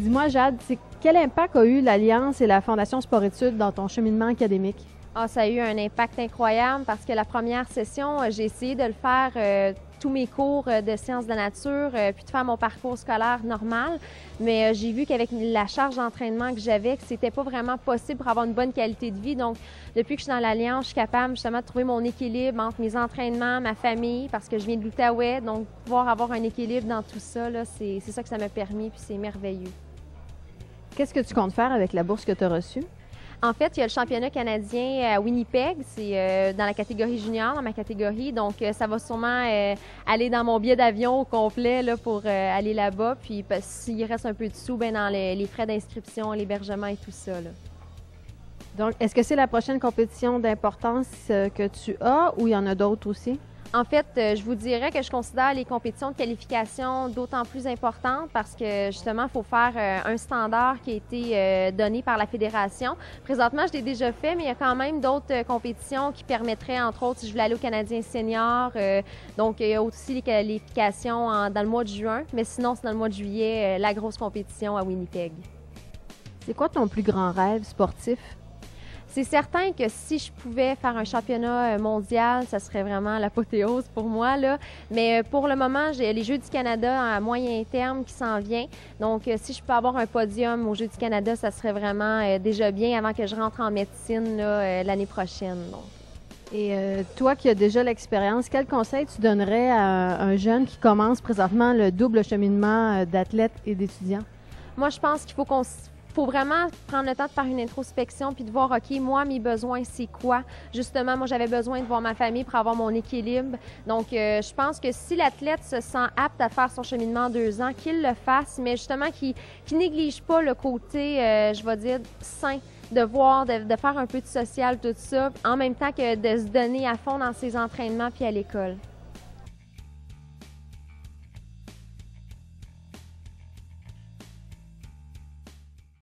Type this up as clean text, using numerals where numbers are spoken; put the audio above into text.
Dis-moi, Jade, quel impact a eu l'Alliance et la Fondation Sport-Études dans ton cheminement académique? Ah, ça a eu un impact incroyable parce que la première session, j'ai essayé de le faire tous mes cours de sciences de la nature, puis de faire mon parcours scolaire normal. Mais j'ai vu qu'avec la charge d'entraînement que j'avais, que c'était pas vraiment possible pour avoir une bonne qualité de vie. Donc, depuis que je suis dans l'Alliance, je suis capable justement de trouver mon équilibre entre mes entraînements, ma famille, parce que je viens de l'Outaouais. Donc, pouvoir avoir un équilibre dans tout ça, c'est ça que ça m'a permis, puis c'est merveilleux. Qu'est-ce que tu comptes faire avec la bourse que tu as reçue? En fait, il y a le championnat canadien à Winnipeg, c'est dans la catégorie junior, dans ma catégorie. Donc, ça va sûrement aller dans mon billet d'avion au complet là, pour aller là-bas. Puis, s'il reste un peu de sous, ben, dans les frais d'inscription, l'hébergement et tout ça. Là. Donc, est-ce que c'est la prochaine compétition d'importance que tu as ou il y en a d'autres aussi? En fait, je vous dirais que je considère les compétitions de qualification d'autant plus importantes parce que, justement, il faut faire un standard qui a été donné par la Fédération. Présentement, je l'ai déjà fait, mais il y a quand même d'autres compétitions qui permettraient, entre autres, si je voulais aller au Canadien senior. Donc, il y a aussi les qualifications dans le mois de juin, mais sinon, c'est dans le mois de juillet, la grosse compétition à Winnipeg. C'est quoi ton plus grand rêve sportif? C'est certain que si je pouvais faire un championnat mondial, ça serait vraiment l'apothéose pour moi, là. Mais pour le moment, j'ai les Jeux du Canada à moyen terme qui s'en vient. Donc, si je peux avoir un podium aux Jeux du Canada, ça serait vraiment déjà bien avant que je rentre en médecine l'année prochaine. Donc. Et toi qui as déjà l'expérience, quel conseil tu donnerais à un jeune qui commence présentement le double cheminement d'athlète et d'étudiant? Moi, je pense qu'il faut vraiment prendre le temps de faire une introspection puis de voir, OK, moi, mes besoins, c'est quoi? Justement, moi, j'avais besoin de voir ma famille pour avoir mon équilibre. Donc, je pense que si l'athlète se sent apte à faire son cheminement en 2 ans, qu'il le fasse, mais justement, qu'il néglige pas le côté, je vais dire, sain, de voir, de faire un peu de social, tout ça, en même temps que de se donner à fond dans ses entraînements puis à l'école.